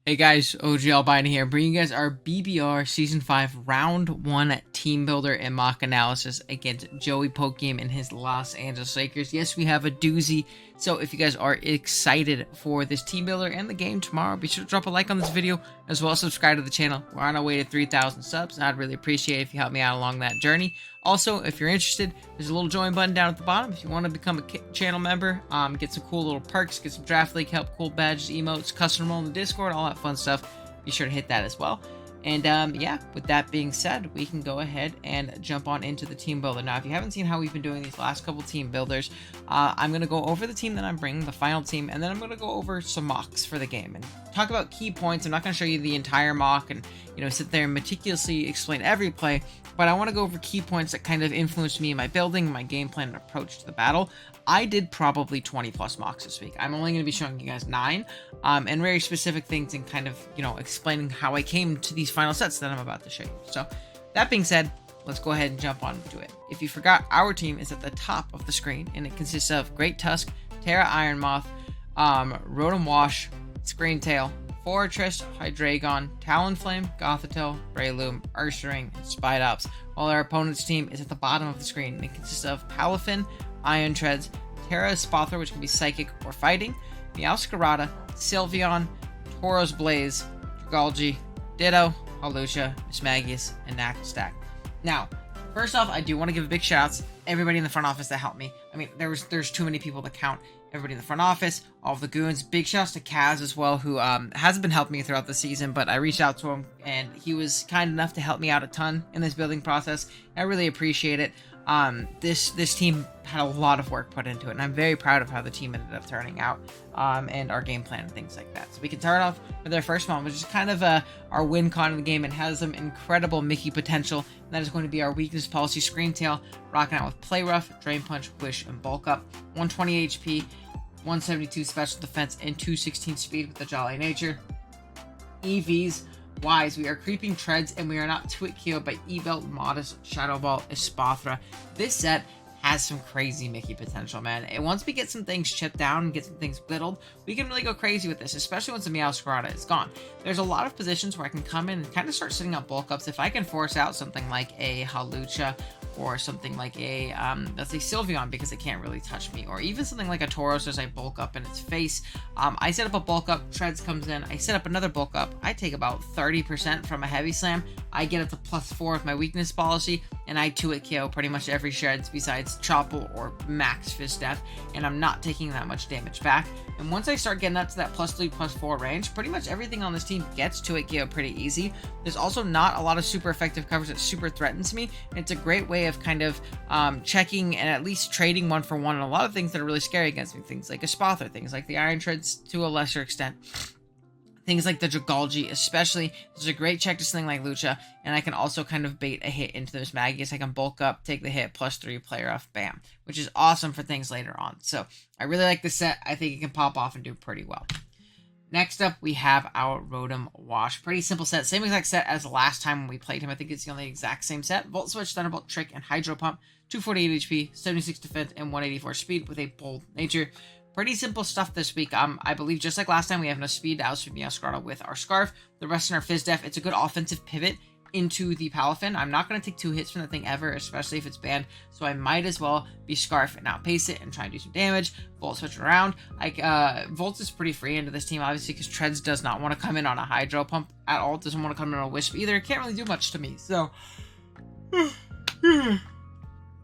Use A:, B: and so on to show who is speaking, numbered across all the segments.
A: Hey guys, OG Albino here, bringing you guys our BBR Season 5 Round 1 Team Builder and mock analysis against Joey Pokegame and his Los Angeles Lakers. Yes, we have a doozy, so if you guys are excited for this Team Builder and the game tomorrow, be sure to drop a like on this video, as well as subscribe to the channel. We're on our way to 3,000 subs, and I'd really appreciate it if you help me out along that journey. Also, if you're interested, there's a little join button down at the bottom if you want to become a channel member, get some cool little perks, get some draft league help, cool badges, emotes, custom role in the Discord, all that fun stuff. Be sure to hit that as well. And yeah, with that being said, we can go ahead and jump on into the team builder. Now, if you haven't seen how we've been doing these last couple team builders, I'm going to go over the team that I'm bringing, the final team, and then I'm going to go over some mocks for the game and talk about key points. I'm not going to show you the entire mock and, sit there and meticulously explain every play, but I want to go over key points that kind of influenced me in my building, my game plan, and approach to the battle. I did probably 20 plus mocks this week. I'm only going to be showing you guys 9, and very specific things and kind of, explaining how I came to these final sets that I'm about to show you. So that being said, let's go ahead and jump on to it. If you forgot, our team is at the top of the screen, and it consists of Great Tusk, Terra Ironmoth, Rotom Wash, Screentail, Fortress, Hydreigon, Talonflame, Gothitelle, Breloom, Ursaring, and Spidops, while our opponent's team is at the bottom of the screen, and it consists of Palafin, Iron Treads, Terra Spothra, which can be Psychic or Fighting, Meowscarada, Sylveon, Tauros Blaze, Dragalge, Ditto, Hawlucha, Mismagius, and Knackstack. Now, first off, I do want to give a big shout out to everybody in the front office that helped me. I mean, there's too many people to count. Everybody in the front office, all of the goons. Big shouts to Kaz as well, who hasn't been helping me throughout the season, but I reached out to him, and he was kind enough to help me out a ton in this building process. I really appreciate it. This team had a lot of work put into it, and I'm very proud of how the team ended up turning out, and our game plan and things like that. So we can start off with our first one, which is kind of our win con in the game and has some incredible Mickey potential, and that is going to be our weakness policy Screentail, rocking out with Play Rough, Drain Punch, Wish, and Bulk Up. 120 HP, 172 special defense, and 216 speed with the Jolly Nature. EVs wise, we are creeping Treads, and we are not Twit-KO by E-Belt, Modest, Shadow Ball, Espathra. This set has some crazy Mickey potential, man. And once we get some things chipped down and get some things whittled, we can really go crazy with this, especially once the Meowscarada is gone. There's a lot of positions where I can come in and kind of start setting up bulk ups. If I can force out something like a Hawlucha or something like a, let's say Sylveon, because it can't really touch me, or even something like a Tauros as I bulk up in its face. I set up a bulk up, Treads comes in, I set up another bulk up, I take about 30% from a Heavy Slam, I get up to +4 with my weakness policy, and I 2-hit KO pretty much every Shreds besides Chople or Max Fist Death, and I'm not taking that much damage back. And once I start getting up to that +3, +4 range, pretty much everything on this team gets 2-hit KO pretty easy. There's also not a lot of super effective coverage that super threatens me, and it's a great way of kind of checking and at least trading 1-for-1 on a lot of things that are really scary against me. Things like a Spother, things like the Iron Treads to a lesser extent. Things like the Dragalge, especially, this is a great check to something like Lucha, and I can also kind of bait a hit into those Magius. I can bulk up, take the hit, +3, play rough, bam, which is awesome for things later on. So I really like this set. I think it can pop off and do pretty well. Next up, we have our Rotom Wash. Pretty simple set. Same exact set as the last time when we played him. I think it's the only exact same set. Volt Switch, Thunderbolt, Trick, and Hydro Pump. 248 HP, 76 defense, and 184 speed with a bold nature. Pretty simple stuff this week. I believe just like last time, we have enough speed to outspeed Meowscarada with our Scarf. The rest in our Fizz Def. It's a good offensive pivot into the Palafin. I'm not going to take 2 hits from the thing ever, especially if it's banned, so I might as well be Scarf and outpace it and try and do some damage. Volt Switch around. Volt is pretty free into this team, obviously, because Treads does not want to come in on a Hydro Pump at all. Doesn't want to come in on a Wisp either. Can't really do much to me, so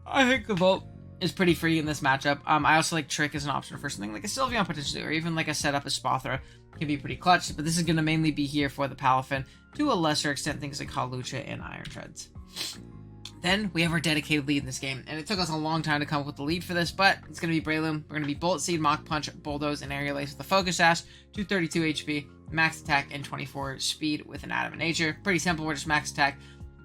A: I think the Volt is pretty free in this matchup. I also like Trick as an option for something like a Sylveon potentially, or even like a setup as Spothra can be pretty clutch, but this is going to mainly be here for the Palafin, to a lesser extent things like Hawlucha and Iron Treads. Then we have our dedicated lead in this game, and it took us a long time to come up with the lead for this, but it's going to be Breloom. We're going to be Bullet Seed, Mach Punch, Bulldoze, and Aerial Ace with the Focus Sash, 232 HP, max attack, and 24 speed with an Adamant Nature. Pretty simple, we're just max attack,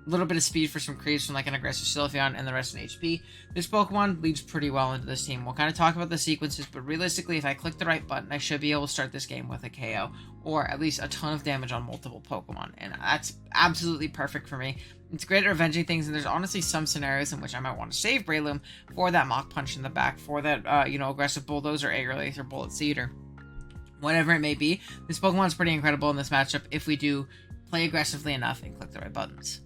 A: a little bit of speed for some creeps from like an aggressive Sylveon, and the rest in HP. This Pokemon leads pretty well into this team. We'll kind of talk about the sequences, but realistically, if I click the right button, I should be able to start this game with a KO, or at least a ton of damage on multiple Pokemon, and that's absolutely perfect for me. It's great at revenging things, and there's honestly some scenarios in which I might want to save Breloom for that Mach Punch in the back, for that, aggressive Bulldozer, Aerial Ace, or Bullet Seed, or whatever it may be. This Pokemon's pretty incredible in this matchup if we do play aggressively enough and click the right buttons.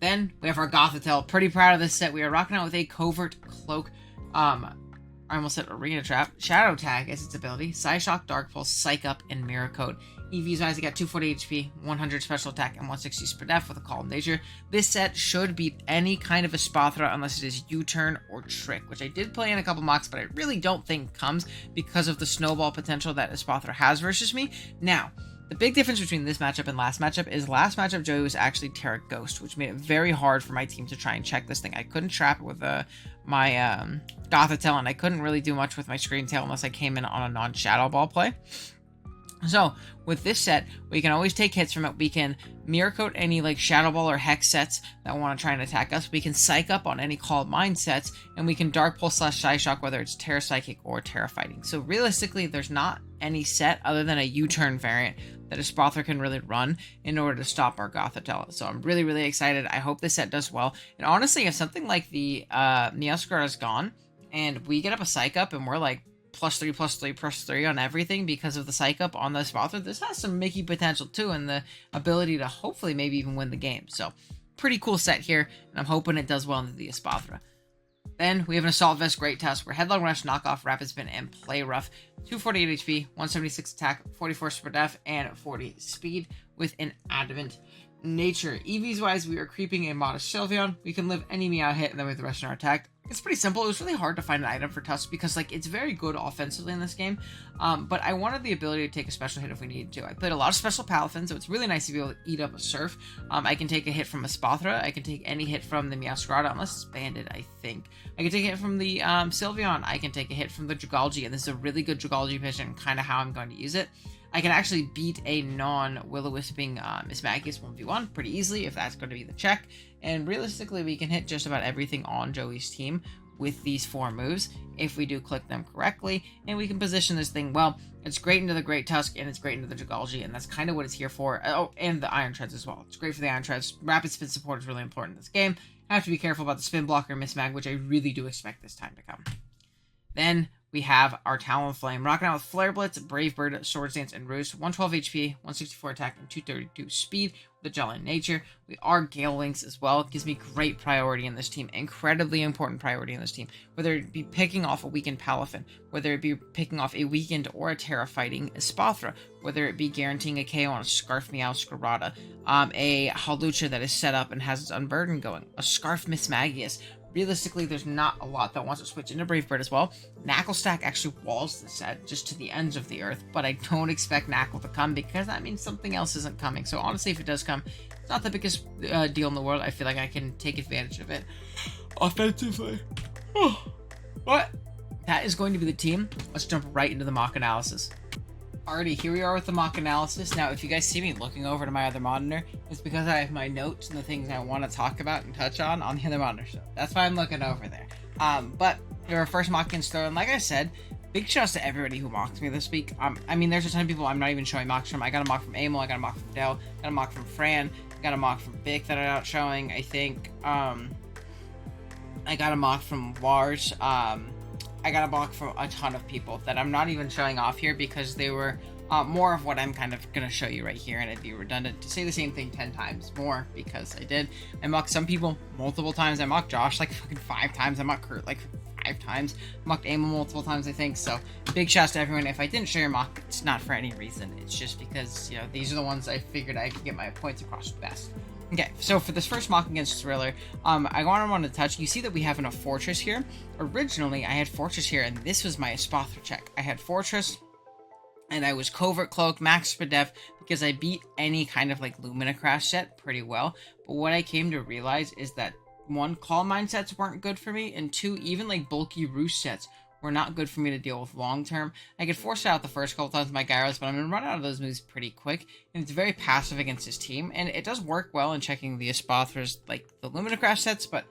A: Then we have our Gothitelle. Pretty proud of this set. We are rocking out with a Covert Cloak. I almost said Arena Trap. Shadow Tag as its ability. Psyshock, Dark Pulse, Psych Up, and Mirror Coat. EV's wise, I got 240 HP, 100 special attack, and 160 speed def with a Calm Nature. This set should beat any kind of Espathra unless it is U-Turn or Trick, which I did play in a couple mocks, but I really don't think comes because of the snowball potential that Espathra has versus me. Now, the big difference between this matchup and last matchup, Joey was actually Terra Ghost, which made it very hard for my team to try and check this thing. I couldn't trap it with my Gothitelle, and I couldn't really do much with my Screen Tail unless I came in on a non-Shadow Ball play. So, with this set, we can always take hits from it. We can Mirror Coat any like Shadow Ball or Hex sets that want to try and attack us. We can Psych Up on any Call Mind sets, and we can Dark Pulse / Psyshock whether it's Terra Psychic or Terra Fighting. So realistically, there's not any set other than a U-Turn variant that Espathra can really run in order to stop our Gothitelle. So I'm really, really excited. I hope this set does well. And honestly, if something like the Meowscarada is gone, and we get up a Psych Up and we're like, +3/+3/+3 on everything because of the Psych Up on the Espathra, this has some Mickey potential too, and the ability to hopefully maybe even win the game. So, pretty cool set here, and I'm hoping it does well into the Espathra. Then we have an Assault Vest Great Tusk, where Headlong Rush, Knockoff, Rapid Spin, and Play Rough. 248 HP, 176 attack, 44 super def, and 40 speed with an Adamant Nature. EVs wise, we are creeping a Modest Sylveon. We can live any Meow hit, and then we have the rest in our attack. It's pretty simple. It was really hard to find an item for Tusk because, like, it's very good offensively in this game, but I wanted the ability to take a special hit if we needed to. I played a lot of special Palafin, so it's really nice to be able to eat up a Surf. I can take a hit from a Espathra. I can take any hit from the Meowscarada, unless it's banded, I think. I can take a hit from the Sylveon. I can take a hit from the Dragalge, and this is a really good Dragalge pitch and kind of how I'm going to use it. I can actually beat a non-Will-O-Wisping Mismagius 1v1 pretty easily if that's going to be the check. And realistically, we can hit just about everything on Joey's team with these 4 moves if we do click them correctly. And we can position this thing well. It's great into the Great Tusk, and it's great into the Dragalge, and that's kind of what it's here for. Oh, and the Iron Treads as well. It's great for the Iron Treads. Rapid Spin support is really important in this game. I have to be careful about the Spin Blocker Mismag, which I really do expect this time to come. Then we have our Talonflame, rocking out with Flare Blitz, Brave Bird, Swords Dance, and Roost. 112 HP, 164 attack, and 232 speed with a Jolly Nature. We are Gale Links as well. It gives me great priority in this team, incredibly important priority in this team. Whether it be picking off a weakened Palafin, whether it be picking off a weakened or a Terra Fighting Espathra, whether it be guaranteeing a KO on a Scarf Meowscarada, a Hawlucha that is set up and has its Unburden going, a Scarf Mismagius. Realistically, there's not a lot that wants to switch into Brave Bird as well. Knackle Stack actually walls the set just to the ends of the earth, but I don't expect Knackle to come because that means something else isn't coming. So honestly, if it does come, it's not the biggest deal in the world. I feel like I can take advantage of it offensively. But that is going to be the team. Let's jump right into the mock analysis. Alrighty, here we are with the mock analysis. Now, if you guys see me looking over to my other monitor, it's because I have my notes and the things I want to talk about and touch on the other monitor. So that's why I'm looking over there. But your first mock against Throw, and like I said, big shouts to everybody who mocked me this week. I mean, there's a ton of people I'm not even showing mocks from. I got a mock from Amel, I got a mock from Dell, got a mock from Fran, got a mock from Bick that I'm not showing. I think I got a mock from Wars. I got a mock from a ton of people that I'm not even showing off here because they were more of what I'm kind of going to show you right here, and it'd be redundant to say the same thing 10 times more because I did. I mocked some people multiple times. I mocked Josh like fucking 5 times. I mocked Kurt like 5 times. I mocked Emil multiple times, I think. So big shouts to everyone. If I didn't show your mock, it's not for any reason. It's just because, you know, these are the ones I figured I could get my points across best. Okay, so for this first mock against Thriller, I wanted to touch, you see that we have a Fortress here. Originally, I had Fortress here, and this was my Espathra check. I had Fortress, and I was Covert Cloak, Max Spadef, because I beat any kind of, like, Luminacrash set pretty well. But what I came to realize is that, 1, Call Mine sets weren't good for me, and 2, even, like, bulky Roost sets were not good for me to deal with long term. I could force it out the first couple times with my Gyros, but I'm going to run out of those moves pretty quick, and it's very passive against his team, and it does work well in checking the Espathras, like the Luminacrash sets, but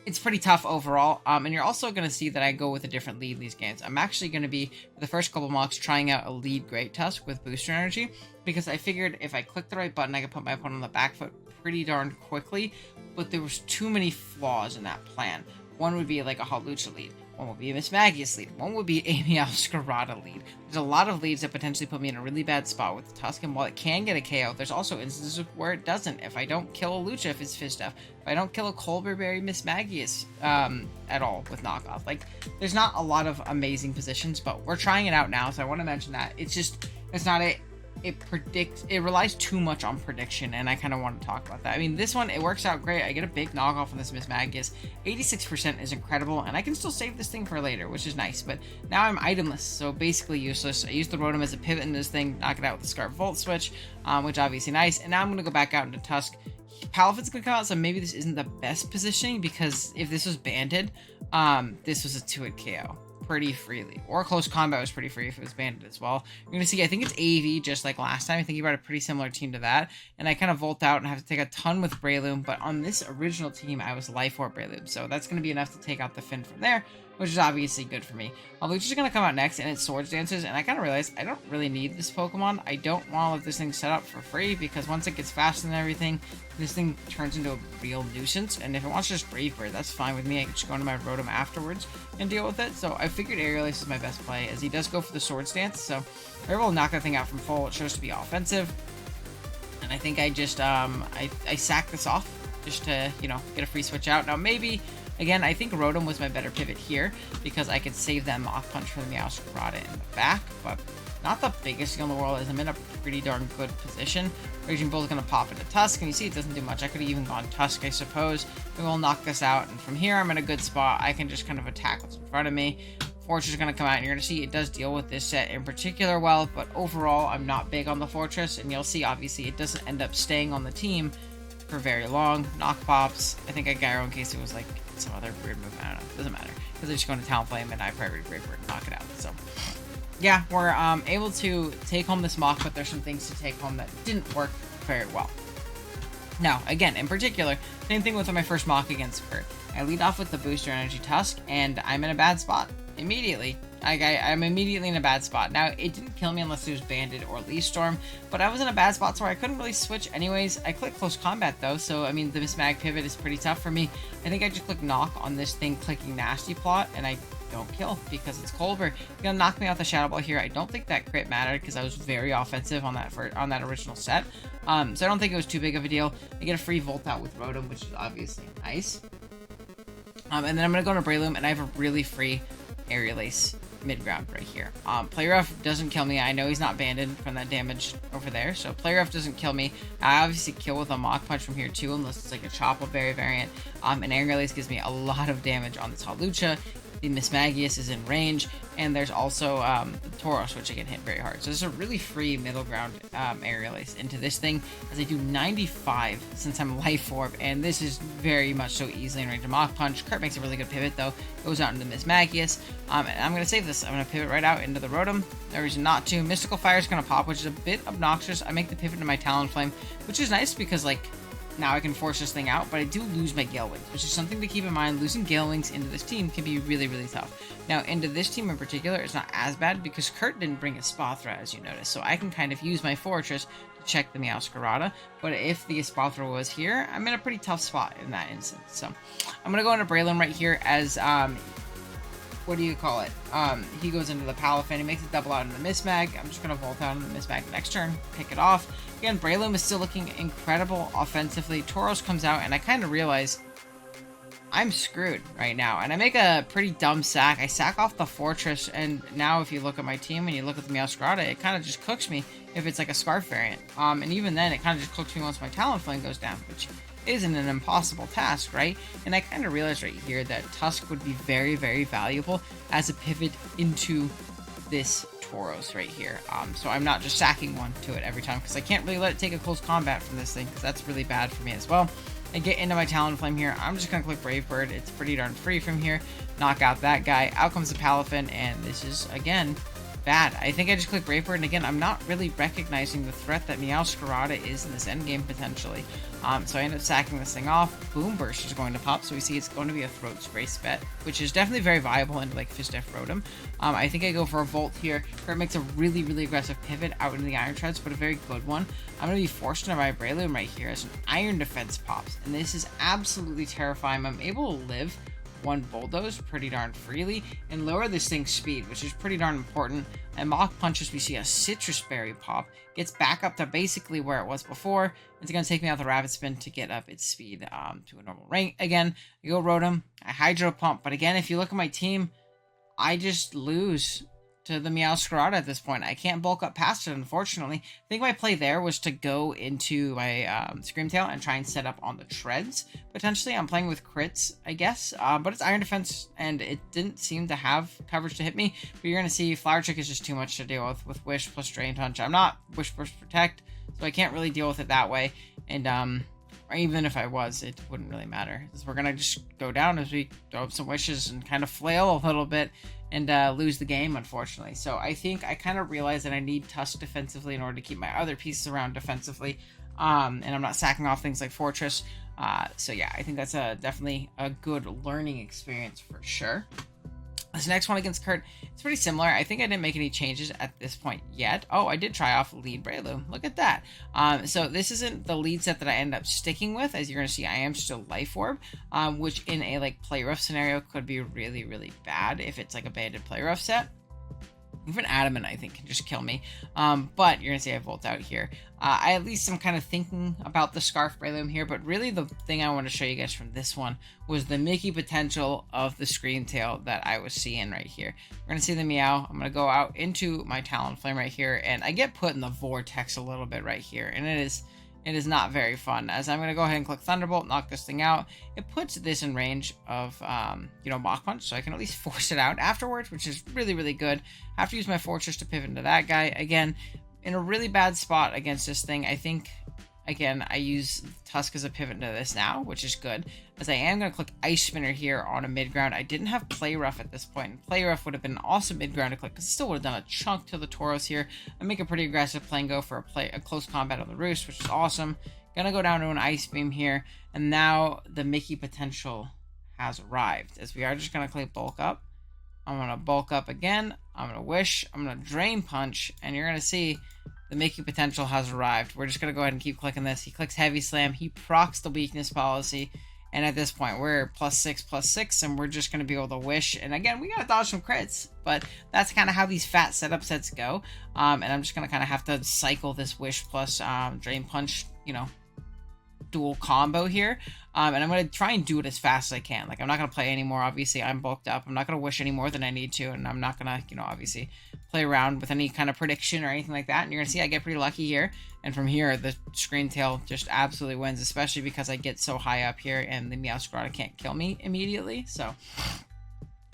A: it's pretty tough overall. And you're also going to see that I go with a different lead in these games. I'm actually going to be, for the first couple mocks, trying out a lead Great Tusk with Booster Energy, because I figured if I click the right button, I could put my opponent on the back foot pretty darn quickly, but there was too many flaws in that plan. One would be like a Hawlucha lead. One would be a Miss Magius lead. One would be a Meowscarada lead. There's a lot of leads that potentially put me in a really bad spot with the Tusk, and while it can get a KO, there's also instances where it doesn't. If I don't kill a Lucha, if it's Fish Stuff, if I don't kill a Colberberry Miss Magius at all with knockoff. Like, there's not a lot of amazing positions, but we're trying it out now, so I want to mention that. It's not a... It relies too much on prediction, and I kind of want to talk about that. I mean, this one, it works out great. I get a big knockoff on this Miss Magius. 86% is incredible, and I can still save this thing for later, which is nice, but now I'm itemless, so basically useless. I use the Rotom as a pivot in this thing, knock it out with the Scarf Volt switch, which obviously nice, and now I'm going to go back out into Tusk. Palafin's going to come out, so maybe this isn't the best positioning, because if this was banded, this was a 2-hit KO. Pretty freely, or close combat was pretty free if it was banded as well. You're gonna see, I think it's AV just like last time. I think you brought a pretty similar team to that, and I kind of volt out and have to take a ton with Breloom, but on this original team I was Life Orb Breloom, so that's gonna be enough to take out the Finn from there, which is obviously good for me. Lucha's gonna come out next, and it's Swords Dances, and I kind of realized I don't really need this Pokemon. I don't want to let this thing set up for free, because once it gets fast and everything, this thing turns into a real nuisance, and if it wants to just Brave Bird, that's fine with me. I can just go into my Rotom afterwards and deal with it, so I figured Aerial Ace is my best play, as he does go for the Swords Dance, so we're able to knock that thing out from full. It shows to be offensive, and I think I just, I sack this off, just to, you know, get a free switch out. Now, maybe... Again, I think Rotom was my better pivot here, because I could save that Mach Punch for the Meowscarada in the back, but not the biggest deal in the world, as I'm in a pretty darn good position. Raging Bull is going to pop into Tusk, and you see it doesn't do much. I could have even gone Tusk, I suppose. We will knock this out, and from here I'm in a good spot. I can just kind of attack what's in front of me. Fortress is going to come out, and you're going to see it does deal with this set in particular well, but overall I'm not big on the Fortress, and you'll see obviously it doesn't end up staying on the team for very long. Knock Pops. I think I Gyro in case it was like some other weird move. I don't know. Doesn't matter. Because they're just going to Talonflame, and I Priority Brave Bird and knock it out. So, yeah, we're able to take home this Mach, but there's some things to take home that didn't work very well. Now, again, in particular, same thing with my first Mach against Kurt. I lead off with the Booster Energy Tusk, and I'm in a bad spot immediately. I'm immediately in a bad spot. Now, it didn't kill me unless it was Banded or Leaf Storm, but I was in a bad spot, so I couldn't really switch anyways. I clicked Close Combat, though, so, I mean, the Miss Mag pivot is pretty tough for me. I think I just clicked Knock on this thing, clicking Nasty Plot, and I don't kill, because it's Colbur. You're gonna knock me out the Shadow Ball here. I don't think that crit mattered, because I was very offensive on that original set. So I don't think it was too big of a deal. I get a free Volt out with Rotom, which is obviously nice. And then I'm gonna go into Breloom, and I have a really free Aerial Ace mid-ground right here. Play Rough doesn't kill me. I know he's not banded from that damage over there, so Play Rough doesn't kill me. I obviously kill with a Mach Punch from here too, unless it's like a Chople Berry variant. And Aerial Ace gives me a lot of damage on this Hawlucha. The Miss Magius is in range, and there's also the Tauros, which I can hit very hard. So there's a really free middle ground Aerial Ace into this thing, as I do 95 since I'm Life Orb, and this is very much so easily in range of Mach Punch. Kurt makes a really good pivot, though. Goes out into Miss Magius, and I'm going to save this. I'm going to pivot right out into the Rotom. No reason not to. Mystical Fire is going to pop, which is a bit obnoxious. I make the pivot into my Talonflame, which is nice because, like, now I can force this thing out, but I do lose my Gale Wings, which is something to keep in mind. Losing Gale Wings into this team can be really, really tough. Now, into this team in particular, it's not as bad because Kurt didn't bring a Espathra, as you notice, so I can kind of use my Fortress to check the Meowscarada, but if the Espathra was here, I'm in a pretty tough spot in that instance. So, I'm going to go into Breloom right here as, what do you call it? He goes into the Palafin, he makes it double out into the Miss Mag. I'm just going to Volt out into the Miss Mag next turn, pick it off. Again, Breloom is still looking incredible offensively. Tauros comes out, and I kind of realize I'm screwed right now. And I make a pretty dumb sack. I sack off the Fortress, and now if you look at my team and you look at the Meowscarada, it kind of just cooks me if it's like a Scarf variant. And even then, it kind of just cooks me once my Talonflame goes down, which isn't an impossible task, right? And I kind of realized right here that Tusk would be very, very valuable as a pivot into this Tauros right here. So I'm not just sacking one to it every time, because I can't really let it take a close combat from this thing, because that's really bad for me as well. I get into my Talonflame here. I'm just going to click Brave Bird. It's pretty darn free from here. Knock out that guy. Out comes the Palafin, and this is, again, bad. I think I just clicked Brave Bird, and again, I'm not really recognizing the threat that Meowscarada is in this endgame, potentially. So I end up sacking this thing off. Boom Burst is going to pop, so we see it's going to be a Throat Spray bet, which is definitely very viable into, like, Fist F Rotom. I think I go for a Volt here, where it makes a really, really aggressive pivot out into the Iron Treads, but a very good one. I'm going to be forced into my Breloom right here as an Iron Defense pops, and this is absolutely terrifying. I'm able to live one Bulldoze pretty darn freely and lower this thing's speed, which is pretty darn important. And Mach Punches, we see a Citrus Berry pop, gets back up to basically where it was before. It's going to take me out the Rapid Spin to get up its speed to a normal rank again. I go Rotom, I Hydro Pump, but again, if you look at my team, I just lose to the Meowscarada at this point. I can't bulk up past it, unfortunately. I think my play there was to go into my Screamtail and try and set up on the treads. Potentially, I'm playing with crits, I guess. But it's Iron Defense, and it didn't seem to have coverage to hit me. But you're going to see Flower Trick is just too much to deal with Wish plus Drain Punch. I'm not Wish plus Protect, so I can't really deal with it that way. And or even if I was, it wouldn't really matter. Because we're going to just go down as we throw up some wishes and kind of flail a little bit and lose the game, unfortunately. So I think I kind of realized that I need Tusk defensively in order to keep my other pieces around defensively. And I'm not sacking off things like Fortress. So yeah, I think that's definitely a good learning experience for sure. This next one against Kurt, it's pretty similar. I think I didn't make any changes at this point yet. Oh, I did try off lead Breloom. Look at that. So this isn't the lead set that I end up sticking with. As you're going to see, I am still Life Orb, which in a like play rough scenario could be really, really bad if it's like a banded play rough set. Even Adamant, I think, can just kill me. But you're going to see I Volt out here. I at least am kind of thinking about the Scarf Breloom here, but really the thing I want to show you guys from this one was the Mickey potential of the Screamtail that I was seeing right here. We're going to see the Meow. I'm going to go out into my Talonflame right here, and I get put in the Vortex a little bit right here, and it is not very fun. As I'm going to go ahead and click Thunderbolt, knock this thing out. It puts this in range of, Mach Punch, so I can at least force it out afterwards, which is really, really good. I have to use my Fortress to pivot into that guy. Again, in a really bad spot against this thing, I think, again, I use Tusk as a pivot into this now, which is good, as I am going to click Ice Spinner here on a mid-ground. I didn't have Play Rough at this point, and Play Rough would have been an awesome mid-ground to click, because it still would have done a chunk to the Tauros here. I make a pretty aggressive play and go for a close combat on the Roost, which is awesome. Gonna go down to an Ice Beam here, and now the Mickey potential has arrived, as we are just going to click Bulk Up. I'm going to Bulk Up again, I'm going to Wish, I'm going to Drain Punch, and you're going to see the Mickey potential has arrived. We're just going to go ahead and keep clicking this. He clicks Heavy Slam, he procs the Weakness Policy, and at this point, we're +6/+6, and we're just going to be able to Wish. And again, we got to dodge some crits, but that's kind of how these fat setup sets go. And I'm just going to kind of have to cycle this Wish plus Drain Punch, dual combo here. And I'm going to try and do it as fast as I can. Like, I'm not going to play anymore. Obviously, I'm bulked up. I'm not going to Wish any more than I need to, and I'm not going to, obviously play around with any kind of prediction or anything like that. And you're going to see I get pretty lucky here. And from here, the Screamtail just absolutely wins, especially because I get so high up here and the Meowscarada can't kill me immediately. So,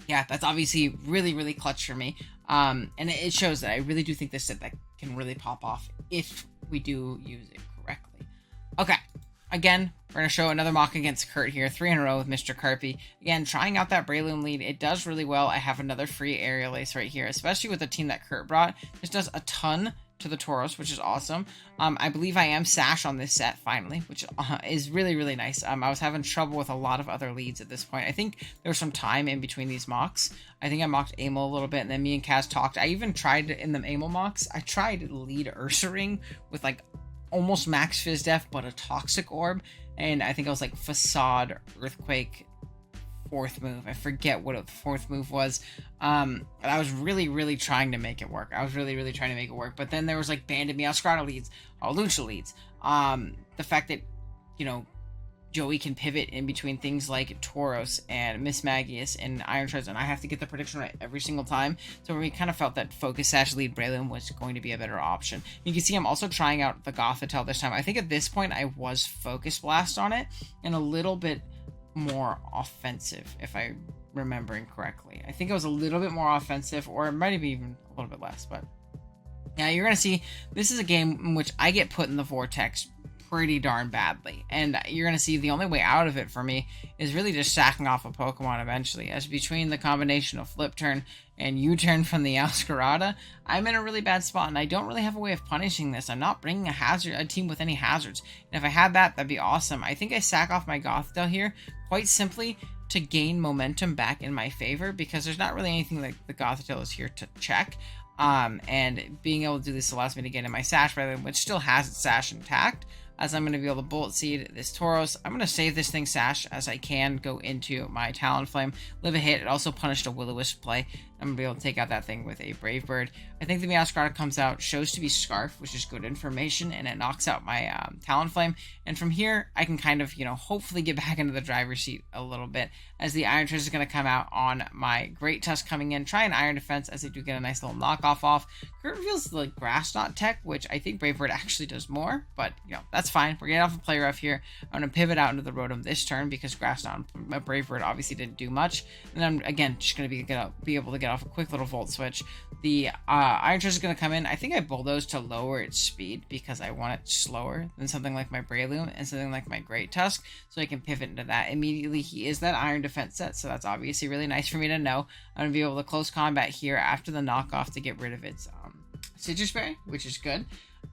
A: yeah, that's obviously really, really clutch for me. And it shows that I really do think this set that can really pop off if we do use it correctly. Okay. Again, we're going to show another mock against Kurt here, 3 in a row with Mr. Carpy. Again, trying out that Breloom lead, it does really well. I have another free Aerial Ace right here, especially with the team that Kurt brought. This does a ton to the Tauros, which is awesome. I believe I am Sash on this set, finally, which is really, really nice. I was having trouble with a lot of other leads at this point. I think there was some time in between these mocks. I think I mocked Amel a little bit, and then me and Kaz talked. I even tried in the Amel mocks, I tried lead Ursaring with, like, almost max Fizz Def, but a Toxic Orb, and I think I was like Facade, Earthquake, 4th move. I forget what the 4th move was. But I was really, really trying to make it work. But then there was like Banded Meowscarada leads, Lucha leads. The fact that, Joey can pivot in between things like Tauros and Miss Magius and Iron Shards, and I have to get the prediction right every single time. So we kind of felt that Focus Sash lead Breloom was going to be a better option. You can see I'm also trying out the Gothitelle this time. I think at this point I was Focus Blast on it and a little bit more offensive, if I'm remembering correctly. I think it was a little bit more offensive, or it might have been even a little bit less, but yeah, you're going to see this is a game in which I get put in the Vortex pretty darn badly, and you're going to see the only way out of it for me is really just sacking off a Pokemon eventually, as between the combination of Flip Turn and U-Turn from the Meowscarada, I'm in a really bad spot, and I don't really have a way of punishing this. I'm not bringing a team with any hazards, and if I had that, that'd be awesome. I think I sack off my Gothitelle here quite simply to gain momentum back in my favor, because there's not really anything like the Gothitelle is here to check. And being able to do this allows me to get in my Sash Breloom, which still has its Sash intact. as I'm going to be able to bullet seed this Tauros. I'm going to save this thing sash as I can go into my Talonflame, live a hit. It also punished a Will-O-Wisp play. I'm going to be able to take out that thing with a Brave Bird. I think the Meowscarada comes out, shows to be Scarf, which is good information, and it knocks out my Talonflame. And from here, I can kind of, hopefully get back into the driver's seat a little bit, as the Iron Treasure is going to come out on my Great Tusk coming in. Try an Iron Defense, as they do get a nice little knockoff off. Current feels like Grass Knot tech, which I think Brave Bird actually does more, but, that's fine. We're getting off a play rough here. I'm going to pivot out into the Rotom this turn, because Grass Knot and Brave Bird obviously didn't do much. And I'm, again, just going to be able to get off a quick little Volt Switch. The Iron Treasure is going to come in. I think I bulldoze to lower its speed because I want it slower than something like my Breloom and something like my Great Tusk, so I can pivot into that immediately. He is that Iron Defense set, so that's obviously really nice for me to know. I'm going to be able to close combat here after the knockoff to get rid of its Citrus Berry, which is good.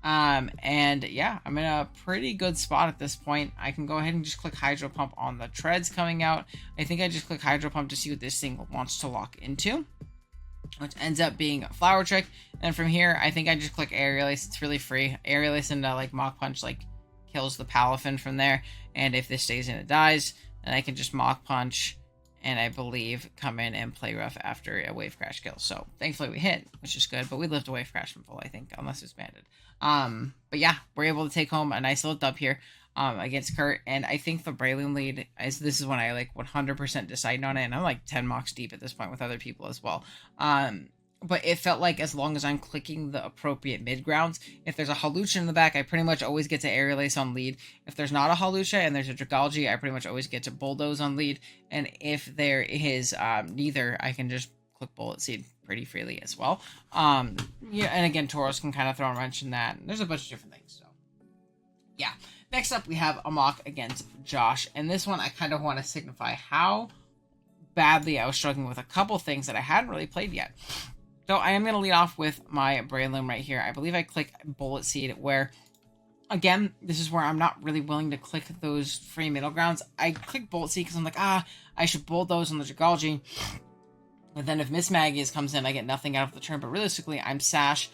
A: And yeah, I'm in a pretty good spot at this point. I can go ahead and just click Hydro Pump on the treads coming out. I think I just click Hydro Pump to see what this thing wants to lock into, which ends up being a Flower Trick. And from here, I think I just click Aerial Ace. It's really free. Aerial Ace into like Mach Punch, like kills the Palafin from there. And if this stays in, it dies. Then I can just Mach Punch, and I believe come in and play rough after a Wave Crash kill. So thankfully we hit, which is good, but we lived a Wave Crash from full, I think, unless it's banded. But yeah, we're able to take home a nice little dub here against Kurt, and I think the Breloom lead this is when I like 100% deciding on it, and I'm like 10 mocks deep at this point with other people as well. But it felt like as long as I'm clicking the appropriate mid grounds, if there's a Hawlucha in the back, I pretty much always get to Aerial Ace on lead. If there's not a Hawlucha and there's a Dragalge, I pretty much always get to Bulldoze on lead. And if there is neither, I can just click Bullet Seed pretty freely as well. Yeah, and again, Tauros can kind of throw a wrench in that. And there's a bunch of different things. So yeah. Next up, we have a mock against Josh, and this one I kind of want to signify how badly I was struggling with a couple things that I hadn't really played yet. So I am going to lead off with my Breloom right here. I believe I click Bullet Seed, where, again, this is where I'm not really willing to click those free middle grounds. I click Bullet Seed because I'm like, I should bulldoze on the Dragalge. But then if Miss Magius comes in, I get nothing out of the turn. But realistically, I'm Sash,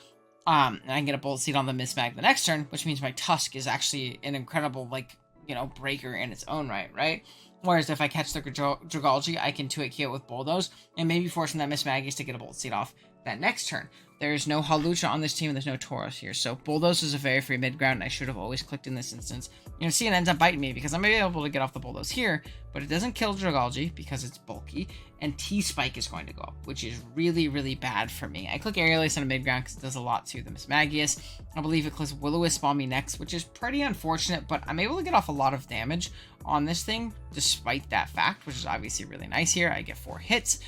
A: and I can get a Bullet Seed on the Miss Mag the next turn, which means my Tusk is actually an incredible, breaker in its own right? Whereas if I catch the Dragalge, I can 2-hit KO with Bulldoze, and maybe forcing that Miss Magius to get a Bullet Seed off that next turn. There's no Hawlucha on this team, and there's no Tauros here, so Bulldoze is a very free mid ground, and I should have always clicked in this instance. See, it ends up biting me, because I'm able to get off the Bulldoze here, but it doesn't kill Dragalge, because it's bulky, and T-Spike is going to go up, which is really, really bad for me. I click Aerial Ace on a mid ground, because it does a lot to the Miss Magius. I believe it clicks Will-O-Wisp on me next, which is pretty unfortunate, but I'm able to get off a lot of damage on this thing, despite that fact, which is obviously really nice here. I get 4 hits,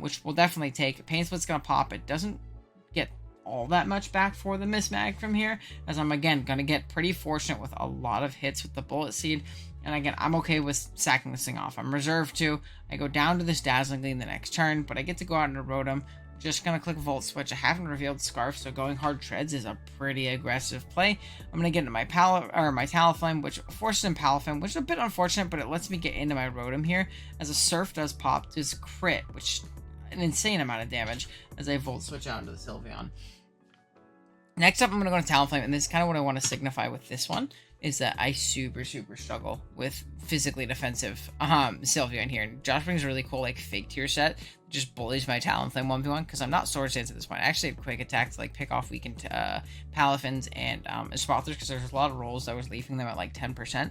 A: which will definitely take. Pain Split's going to pop. It doesn't get all that much back for the Miss Mag from here, as I'm, again, going to get pretty fortunate with a lot of hits with the Bullet Seed. And again, I'm okay with sacking this thing off. I'm reserved to. I go down to this Dazzling Gleam the next turn, but I get to go out into Rotom. Just going to click Volt Switch. I haven't revealed Scarf, so going hard treads is a pretty aggressive play. I'm going to get into my Talonflame, which forces in Palafin, which is a bit unfortunate, but it lets me get into my Rotom here, as a Surf does pop to crit, which an insane amount of damage, as I Volt Switch out into the Sylveon. Next up, I'm going to go to Talonflame, and this is kind of what I want to signify with this one, is that I super struggle with physically defensive Sylveon here. And Josh brings a really cool, fake tier set, just bullies my Talonflame 1v1, because I'm not Sword Stance at this point. I actually have Quick Attack to, pick off weakened Palafins and Espathers, because there's a lot of rolls that was leaving them at, 10%.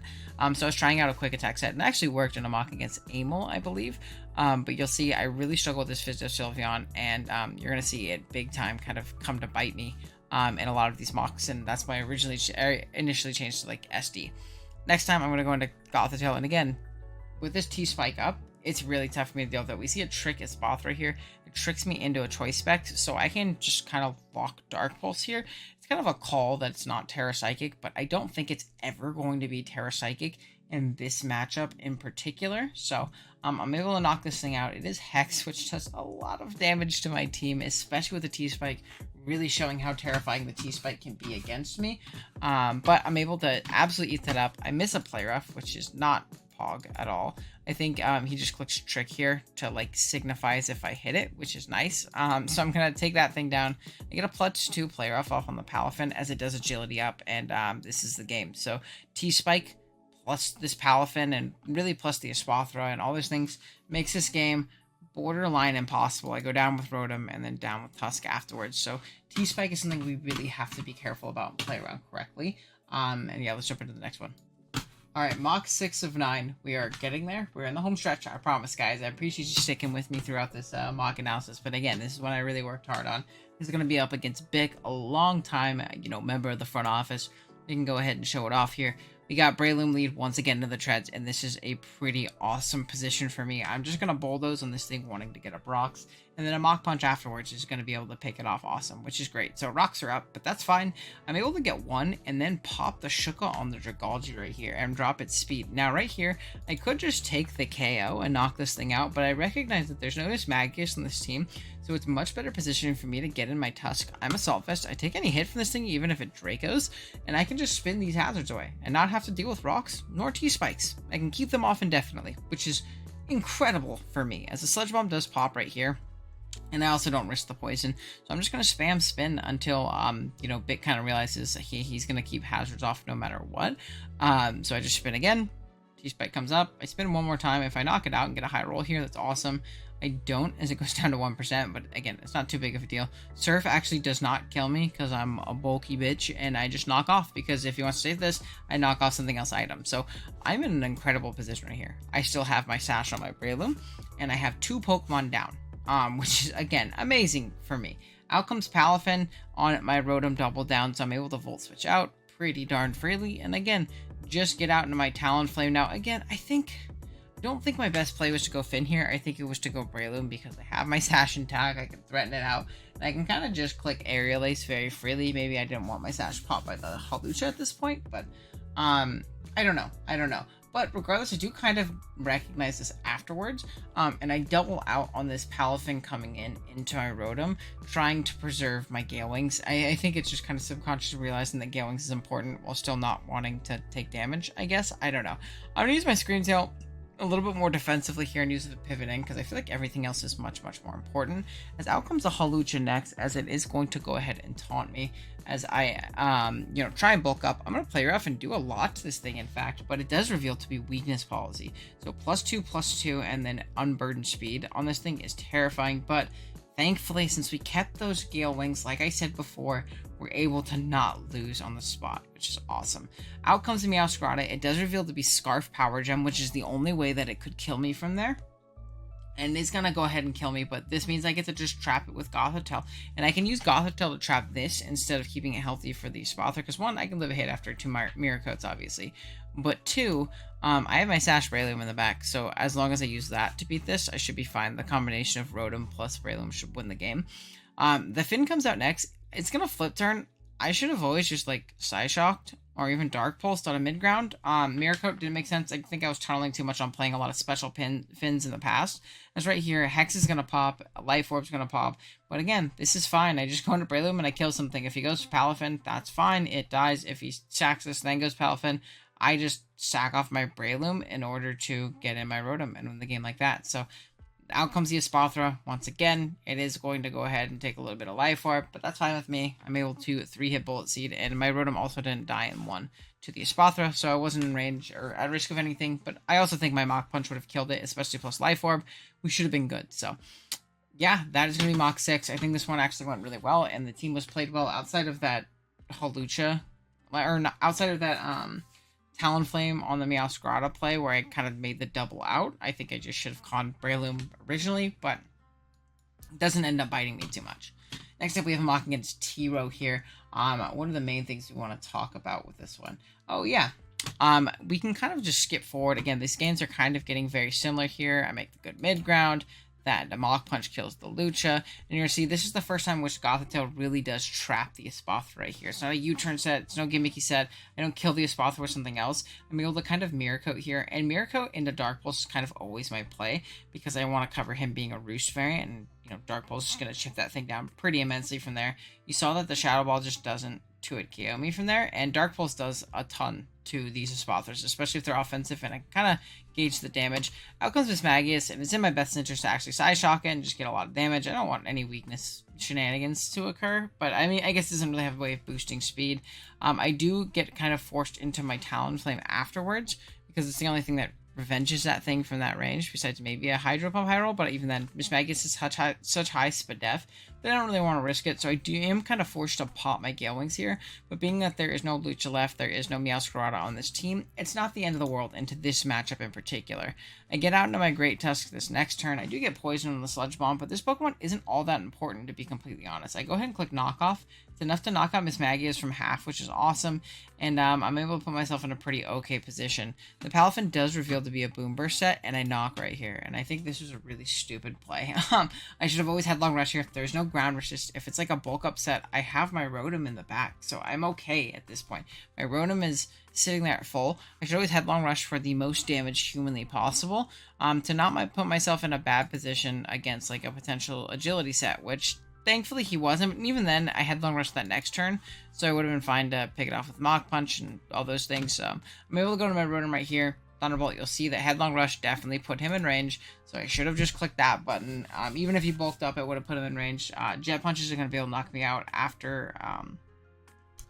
A: So I was trying out a Quick Attack set, and it actually worked in a mock against Amel, I believe. But you'll see I really struggle with this Physical Sylveon, and you're going to see it big time kind of come to bite me in a lot of these mocks, and that's why I initially changed to SD. Next time I'm going to go into Gothitelle, and again, with this T-Spike up, it's really tough for me to deal with it. We see a trick Espath right here. It tricks me into a Choice Spec, so I can just kind of lock Dark Pulse here. It's kind of a call that it's not Terra Psychic, but I don't think it's ever going to be Terra Psychic in this matchup in particular. So I'm able to knock this thing out. It is Hex, which does a lot of damage to my team, especially with the T-Spike, really showing how terrifying the T-Spike can be against me. But I'm able to absolutely eat that up. I miss a Play Rough, which is not Pog at all. I think he just clicks Trick here to like signify as if I hit it, which is nice. So I'm gonna take that thing down. I get a +2 play rough off on the Palafin as it does agility up, and this is the game. So T-Spike plus this Palafin and really plus the Espathra and all those things makes this game borderline impossible. I go down with Rotom and then down with Tusk afterwards. So T-Spike is something we really have to be careful about and play around correctly. And yeah, let's jump into the next one. Alright, Mach 6 of 9. We are getting there. We're in the home stretch, I promise, guys. I appreciate you sticking with me throughout this mock analysis. But again, this is one I really worked hard on. This is going to be up against Bick, a long time, member of the front office. We can go ahead and show it off here. We got Breloom lead once again to the treads, and this is a pretty awesome position for me. I'm just going to bulldoze on this thing, wanting to get up rocks, and then a Mach Punch afterwards is going to be able to pick it off awesome, which is great. So rocks are up, but that's fine. I'm able to get one, and then pop the Shuka on the Dragalge right here, and drop its speed. Now right here, I could just take the KO and knock this thing out, but I recognize that there's no Magius on this team, so it's much better positioning for me to get in my Tusk. I'm Assault Vest. I take any hit from this thing, even if it Dracos, and I can just spin these hazards away and not have to deal with rocks nor T-Spikes. I can keep them off indefinitely, which is incredible for me, as the Sludge Bomb does pop right here. And I also don't risk the poison. So I'm just going to spam spin until, Bit kind of realizes he's going to keep hazards off no matter what. So I just spin again. T-Spike comes up. I spin one more time. If I knock it out and get a high roll here, that's awesome. I don't, as it goes down to 1%, but again, it's not too big of a deal. Surf actually does not kill me because I'm a bulky bitch, and I just knock off, because if he wants to save this, I knock off something else item. So I'm in an incredible position right here. I still have my Sash on my Breloom, and I have 2 Pokemon down, which is, again, amazing for me. Out comes Palafin on my Rotom double down, so I'm able to Volt Switch out pretty darn freely, and again, just get out into my Talonflame. Now, again, I don't think my best play was to go Finn here. I think it was to go Breloom because I have my Sash intact. I can threaten it out. And I can kind of just click Aerial Ace very freely. Maybe I didn't want my Sash popped by the Hawlucha at this point, but I don't know. But regardless, I do kind of recognize this afterwards, and I double out on this Palafin coming into my Rotom, trying to preserve my Gale Wings. I think it's just kind of subconsciously realizing that Gale Wings is important while still not wanting to take damage, I guess. I don't know. I'm going to use my Screen Tail a little bit more defensively here and use the pivot in, because I feel like everything else is much more important. As out comes the Hawlucha next, as it is going to go ahead and taunt me as I try and bulk up. I'm going to play rough and do a lot to this thing, in fact, but it does reveal to be weakness policy. So +2/+2 and then unburdened speed on this thing is terrifying, but thankfully, since we kept those Gale Wings, like I said before, we're able to not lose on the spot, which is awesome. Out comes the Meowscarada. It does reveal to be Scarf Power Gem, which is the only way that it could kill me from there. And it's gonna go ahead and kill me, but this means I get to just trap it with Gothitelle. And I can use Gothitelle to trap this instead of keeping it healthy for the Spother, because 1, I can live a hit after 2 Mirror Coats, obviously. But 2, I have my Sash Breloom in the back, so as long as I use that to beat this, I should be fine. The combination of Rotom plus Breloom should win the game. The Finn comes out next. It's gonna flip turn. I should have always just Psyshocked or even Dark Pulsed on a mid-ground. Mirror Coat didn't make sense. I think I was tunneling too much on playing a lot of special Fins in the past. As right here, Hex is going to pop, Life Orb's going to pop. But again, this is fine. I just go into Breloom and I kill something. If he goes to Palafin, that's fine. It dies. If he sacks this, then goes Palafin, I just sack off my Breloom in order to get in my Rotom and win the game like that. So out comes the Espathra. Once again, it is going to go ahead and take a little bit of Life Orb, but that's fine with me. I'm able to 3-hit Bullet Seed, and my Rotom also didn't die in 1 to the Espathra, so I wasn't in range or at risk of anything, but I also think my Mach Punch would have killed it, especially plus Life Orb. We should have been good, so yeah, that is going to be Mach 6. I think this one actually went really well, and the team was played well outside of that Hawlucha, or not, outside of that Talonflame on the Meowscarada play where I kind of made the double out. I think I just should have conned Breloom originally, but it doesn't end up biting me too much. Next up, we have him mocking against T-Row here. What are the main things we want to talk about with this one? Oh, yeah. We can kind of just skip forward. Again, these games are kind of getting very similar here. I make the good mid-ground. That the Mach Punch kills the Lucha. And you're going to see this is the first time which Gothitelle really does trap the Espathra right here. It's not a U-turn set. It's no gimmicky set. I don't kill the Espathra with something else. I'm able to kind of Mirror Coat here. And Mirror Coat into Dark Pulse is kind of always my play because I want to cover him being a Roost variant. And, Dark Pulse is just going to chip that thing down pretty immensely from there. You saw that the Shadow Ball just doesn't 2-hit KO me from there. And Dark Pulse does a ton to these Espathras, especially if they're offensive, and I kind of gauge the damage. Out comes Mismagius, and it's in my best interest to actually Side Shock it and just get a lot of damage. I don't want any weakness shenanigans to occur, but I mean, I guess it doesn't really have a way of boosting speed. I do get kind of forced into my Talonflame afterwards, because it's the only thing that revenges that thing from that range, besides maybe a Hydro Pump high roll, but even then, Mismagius is such high Spadef that I don't really want to risk it, so I am kind of forced to pop my Gale Wings here, but being that there is no Lucha left, there is no Meowscarada on this team, it's not the end of the world into this matchup in particular. I get out into my Great Tusk this next turn. I do get poisoned on the Sludge Bomb, but this Pokemon isn't all that important, to be completely honest. I go ahead and click Knock Off. It's enough to knock out Mismagius from half, which is awesome, and I'm able to put myself in a pretty okay position. The Palafin does reveal to be a Boom Burst set, and I knock right here, and I think this was a really stupid play. I should have always had Long Rush here. There's no ground resist. If it's like a bulk up set, I have my Rotom in the back, so I'm okay at this point. My Rotom is sitting there at full. I should always have Long Rush for the most damage humanly possible, to not put myself in a bad position against like a potential agility set, which thankfully he wasn't, and even then I had Long Rush that next turn, so I would have been fine to pick it off with Mach Punch and all those things. So I'm able to go to my Rotom right here, Thunderbolt. You'll see that Headlong Rush definitely put him in range, so I should have just clicked that button. Even if he bulked up, it would have put him in range. Jet Punches are going to be able to knock me out after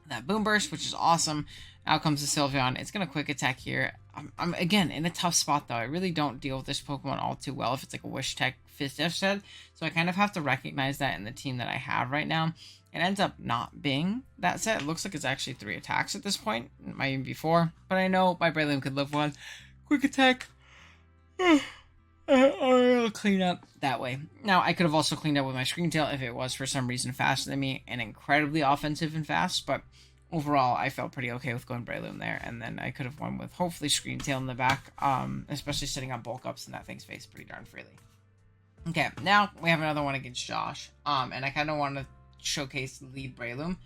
A: that Boom Burst, which is awesome. Out comes the Sylveon. It's going to Quick Attack here. I'm again in a tough spot though. I really don't deal with this Pokemon all too well if it's like a Wish Tech Fizz set, so I kind of have to recognize that in the team that I have right now. It ends up not being that set. It looks like it's actually 3 attacks at this point. It might even be 4, but I know my Breloom could live one. Quick Attack. I'll clean up that way. Now, I could have also cleaned up with my Scream Tail if it was for some reason faster than me and incredibly offensive and fast, but overall, I felt pretty okay with going Breloom there, and then I could have won with hopefully Scream Tail in the back, especially sitting on bulk ups in that thing's face pretty darn freely. Okay, now we have another one against Josh, and I kind of want to showcase lead Breloom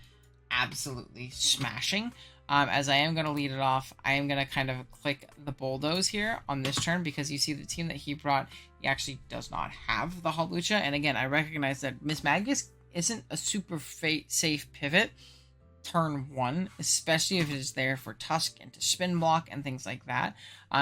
A: absolutely smashing. As I am going to lead it off, I am going to kind of click the Bulldoze here on this turn, because you see the team that he brought, he actually does not have the Hawlucha, and again, I recognize that Mismagius isn't a super safe pivot turn 1, especially if it is there for Tusk and to spin block and things like that.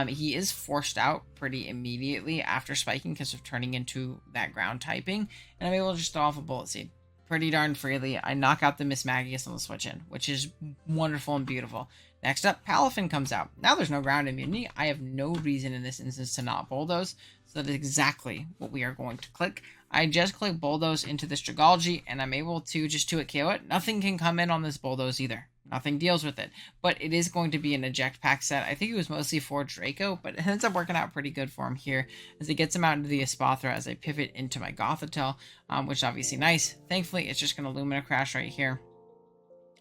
A: He is forced out pretty immediately after spiking because of turning into that ground typing, and I'm able to just throw off a Bullet Seed pretty darn freely. I knock out the Mismagius on the switch in, which is wonderful and beautiful. Next up, Palafin comes out. Now there's no ground immunity. I have no reason in this instance to not Bulldoze, so that is exactly what we are going to click. I just click Bulldoze into this Dragalge, and I'm able to just 2-hit KO it. Nothing can come in on this Bulldoze either. Nothing deals with it. But it is going to be an eject pack set. I think it was mostly for Draco, but it ends up working out pretty good for him here, as it gets him out into the Espathra as I pivot into my Gothitelle, which is obviously nice. Thankfully, it's just going to Lumina Crash right here,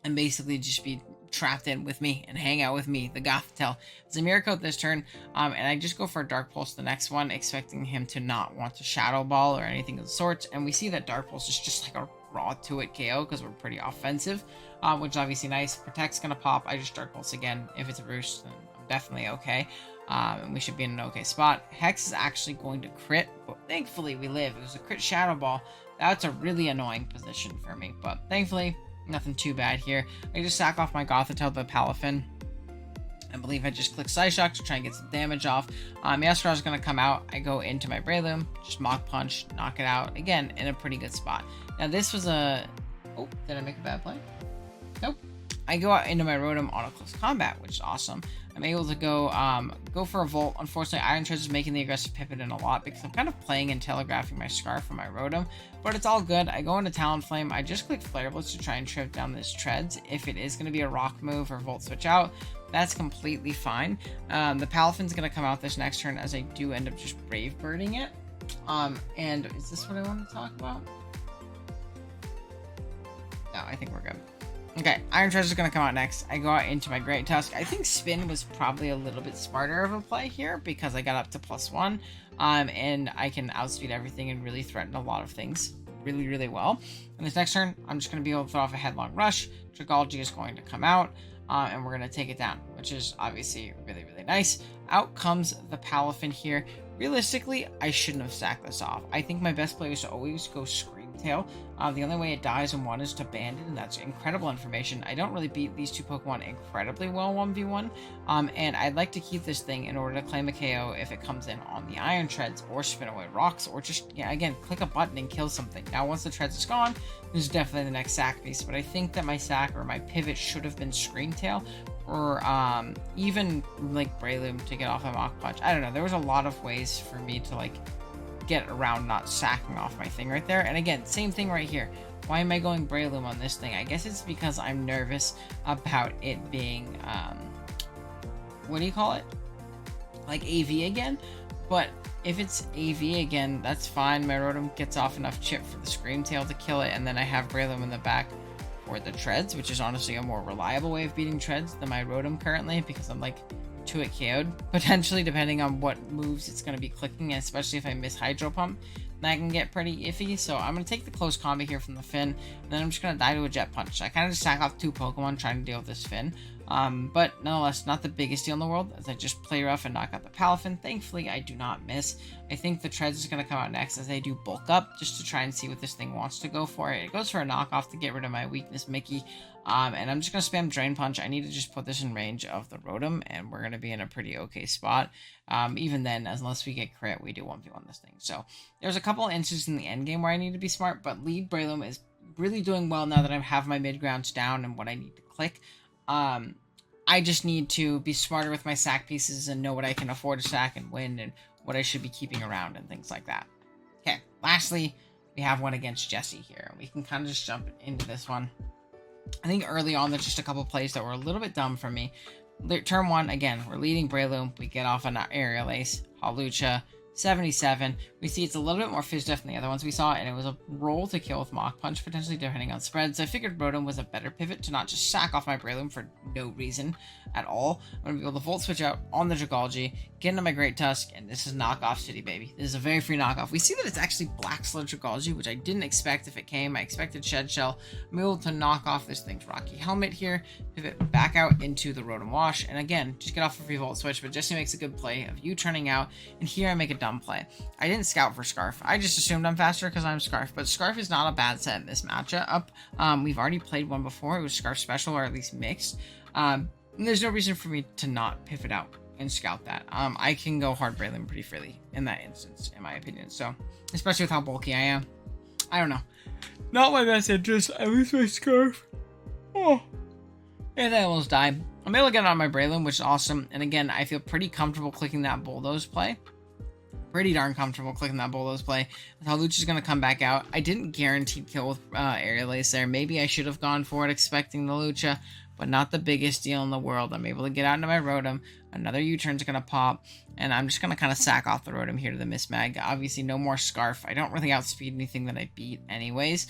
A: and basically just be trapped in with me and hang out with me, the Gothitelle. It's a Miracle this turn, and I just go for a Dark Pulse the next one, expecting him to not want to Shadow Ball or anything of the sorts, and we see that Dark Pulse is just like a raw 2-hit KO because we're pretty offensive, which is obviously nice. Protect's gonna pop. I just Dark Pulse again. If it's a Roost, then I'm definitely okay, and we should be in an okay spot. Hex is actually going to crit, but thankfully we live. It was a crit Shadow Ball. That's a really annoying position for me, but thankfully nothing too bad here. I just sack off my Gothitelle, the Palafin. I believe I just click Psyshock to try and get some damage off. Meowscarada is going to come out. I go into my Breloom, just Mach Punch, knock it out. Again, in a pretty good spot. Now this was a... Oh, did I make a bad play? Nope. I go out into my Rotom on a close combat, which is awesome. I'm able to go for a Volt. Unfortunately, Iron Treads is making the aggressive pivot in a lot because I'm kind of playing and telegraphing my Scarf for my Rotom, but it's all good. I go into Talonflame. I just click Flare Blitz to try and trip down this Treads. If it is going to be a Rock move or Volt Switch out, that's completely fine. The Palafin's going to come out this next turn as I do end up just Brave Birding it. And is this what I want to talk about? No, I think we're good. Okay, Iron Treasure is going to come out next. I go out into my Great Tusk. I think Spin was probably a little bit smarter of a play here because I got up to +1. And I can outspeed everything and really threaten a lot of things really, really well. And this next turn, I'm just going to be able to throw off a Headlong Rush. Dragalge is going to come out, and we're going to take it down, which is obviously really, really nice. Out comes the Palafin here. Realistically, I shouldn't have sacked this off. I think my best play was to always go Scream Screamtail. The only way it dies in 1 is to Bandit, and that's incredible information. I don't really beat these two Pokemon incredibly well 1v1, and I'd like to keep this thing in order to claim a KO if it comes in on the Iron Treads, or spin away rocks, or just, yeah, again, click a button and kill something. Now, once the Treads is gone, this is definitely the next sack piece, but I think that my sack or my pivot should have been Screamtail, or even like Breloom to get off a Mach Punch. I don't know, there was a lot of ways for me to like get around not sacking off my thing right there. And again, same thing right here. Why am I going Breloom on this thing? I guess it's because I'm nervous about it being what do you call it, like AV again. But if it's AV again, that's fine. My Rotom gets off enough chip for the Screamtail to kill it, and then I have Breloom in the back for the Treads, which is honestly a more reliable way of beating Treads than my Rotom currently, because I'm like 2-hit KO'd, potentially, depending on what moves it's going to be clicking, especially if I miss Hydro Pump. That can get pretty iffy, so I'm going to take the close combat here from the Finn, and then I'm just going to die to a Jet Punch. I kind of just sack off 2 Pokemon trying to deal with this Finn, but nonetheless, not the biggest deal in the world, as I just play rough and knock out the Palafin. Thankfully, I do not miss. I think the Treads is going to come out next as I do bulk up, just to try and see what this thing wants to go for. It goes for a knockoff to get rid of my weakness, Mickey. And I'm just going to spam Drain Punch. I need to just put this in range of the Rotom, and we're going to be in a pretty okay spot. Even then, unless we get crit, we do 1v1 this thing. So there's a couple instances in the end game where I need to be smart, but lead Breloom is really doing well now that I have my mid-grounds down and what I need to click. I just need to be smarter with my sack pieces and know what I can afford to sack and win, and what I should be keeping around and things like that. Okay, lastly, we have one against Jesse here. We can kind of just jump into this one. I think early on, there's just a couple plays that were a little bit dumb for me. Turn 1, again, we're leading Breloom. We get off an Aerial Ace, Hawlucha, 77. We see it's a little bit more Fizz Def than the other ones we saw, and it was a roll to kill with Mach Punch, potentially depending on spreads. So I figured Rotom was a better pivot to not just sack off my Breloom for no reason at all. I'm going to be able to Volt Switch out on the Dragalge, get into my Great Tusk, and this is Knockoff City, baby. This is a very free knockoff. We see that it's actually Black Sludge Dragalge, which I didn't expect if it came. I expected Shed Shell. I'm able to knock off this thing's Rocky Helmet here, pivot back out into the Rotom Wash, and again, just get off a free Volt Switch, but Jesse makes a good play of you turning out, and here I make a dumb play. I didn't scout for Scarf. I just assumed I'm faster because I'm Scarf, but Scarf is not a bad set in this matchup. We've already played one before. It was Scarf Special, or at least mixed. There's no reason for me to not pivot out and scout that. I can go hard Breloom pretty freely in that instance, in my opinion. So, especially with how bulky I am. I don't know. Not my best interest. I lose my Scarf. Oh. And I almost died. I'm able to get on my Breloom, which is awesome. And again, I feel pretty comfortable clicking that Bulldoze play. Pretty darn comfortable clicking that Bulldoze play. Hawlucha's going to come back out. I didn't guarantee kill with Aerial Ace there. Maybe I should have gone for it expecting the Lucha, but not the biggest deal in the world. I'm able to get out into my Rotom. Another U-turn's going to pop, and I'm just going to kind of sack off the Rotom here to the Miss Mag. Obviously, no more Scarf. I don't really outspeed anything that I beat anyways,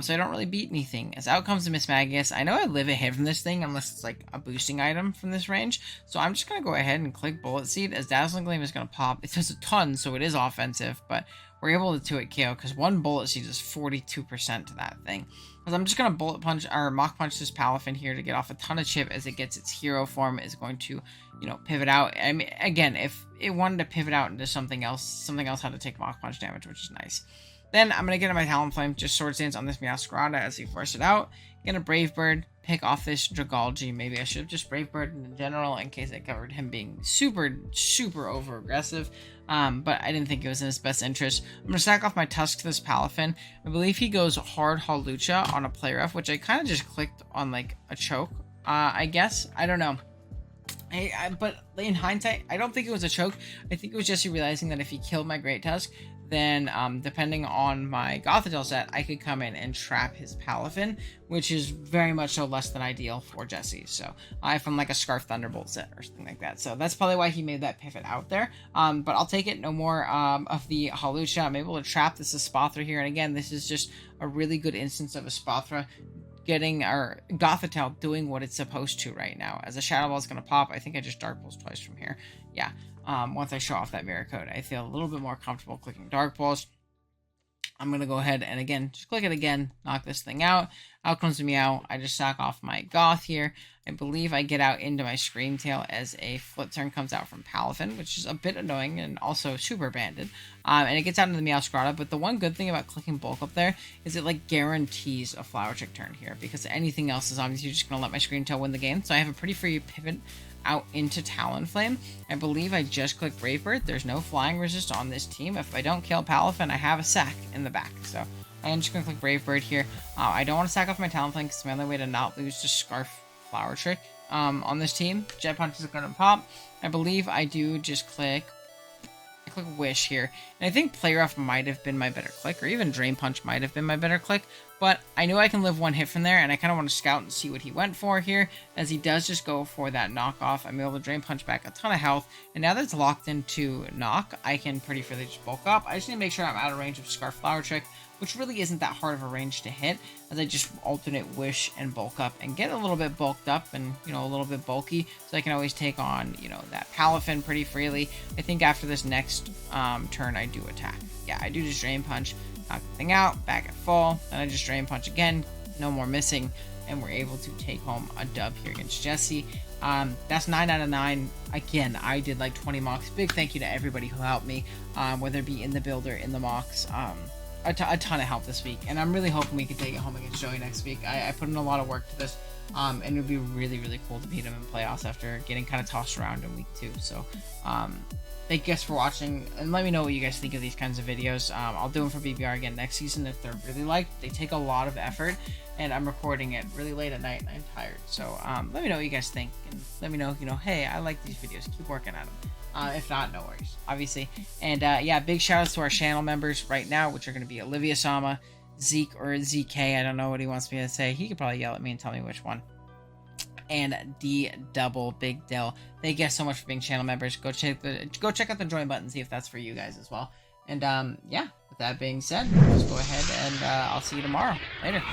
A: so I don't really beat anything. As out comes the Miss Magius. I know I live ahead from this thing unless it's like a boosting item from this range, so I'm just going to go ahead and click Bullet Seed, as Dazzling Gleam is going to pop. It does a ton, so it is offensive, but we're able to 2-hit KO, because one Bullet Seed is 42% to that thing. Because I'm just going to Bullet Punch, or Mach Punch this Palafin here to get off a ton of chip as it gets its hero form, is going to, you know, pivot out. I mean, again, if it wanted to pivot out into something else had to take Mach Punch damage, which is nice. Then I'm going to get in my Talonflame, just Sword Stance on this Meowscarada as we force it out. Get a Brave Bird, pick off this Dragalge. Maybe I should have just Brave Bird in general in case I covered him being super, super over aggressive. But I didn't think it was in his best interest. I'm going to sack off my Tusk to this Palafin. I believe he goes hard Hawlucha on a play rough, which I kind of just clicked on like a choke, I guess. I don't know. But in hindsight, I don't think it was a choke. I think it was Jesse realizing that if he killed my Great Tusk, then depending on my Gothitelle set, I could come in and trap his Palafin, which is very much so less than ideal for Jesse. So I from like a Scarf Thunderbolt set or something like that. So that's probably why he made that pivot out there. But I'll take it. No more of the Hawlucha. I'm able to trap this Espathra here. And again, this is just a really good instance of Espathra getting our Gothitelle doing what it's supposed to right now. As a Shadow Ball is going to pop, I think I just Dark Pulse twice from here. Yeah. Once I show off that Mirror Code, I feel a little bit more comfortable clicking Dark Balls. I'm going to go ahead and again, just click it again, knock this thing out. Out comes the Meow. I just sack off my Goth here. I believe I get out into my Screamtail as a flip turn comes out from Palafin, which is a bit annoying and also super banded. And it gets out into the Meowscarada, but the one good thing about clicking bulk up there is it like guarantees a Flower Trick turn here, because anything else is obviously just going to let my Screamtail win the game. So I have a pretty free pivot out into Talonflame. I believe I just clicked Brave Bird. There's no flying resist on this team. If I don't kill Palafin, I have a sack in the back. So I am just going to click Brave Bird here. I don't want to sack off my Talonflame because my only way to not lose to Scarf Flower Trick on this team. Jet Punch is going to pop. I believe I do just click Wish here. And I think Play Rough might have been my better click, or even Drain Punch might have been my better click. But I knew I can live one hit from there, and I kind of want to scout and see what he went for here, as he does just go for that knockoff. I'm able to Drain Punch back a ton of health, and now that it's locked into knock, I can pretty freely just bulk up. I just need to make sure I'm out of range of Scarf Flower Trick, which really isn't that hard of a range to hit, as I just alternate Wish and bulk up and get a little bit bulked up and, you know, a little bit bulky, so I can always take on, you know, that Palafin pretty freely. I think after this next turn, I do attack. Yeah, I do just Drain Punch, knock the thing out, back at full, then I just Drain Punch again, no more missing, and we're able to take home a dub here against Jesse. That's 9 out of 9. Again, I did like 20 mocks. Big thank you to everybody who helped me, whether it be in the builder, in the mocks. A ton of help this week, and I'm really hoping we can take it home against Joey next week. I put in a lot of work to this, and it would be really, really cool to beat him in playoffs after getting kind of tossed around in week 2. So, thank you guys for watching, and let me know what you guys think of these kinds of videos. I'll do them for BBR again next season if they're really liked. They take a lot of effort, and I'm recording it really late at night, and I'm tired. So, let me know what you guys think, and let me know, hey, I like these videos. Keep working at them. If not, no worries, obviously. And yeah, big shout outs to our channel members right now, which are going to be Olivia Sama, Zeke, or ZK. I don't know what he wants me to say. He could probably yell at me and tell me which one. And D Double Big Dill. Thank you guys so much for being channel members. Go check out the join button, see if that's for you guys as well. And yeah, with that being said, let's go ahead and I'll see you tomorrow. Later.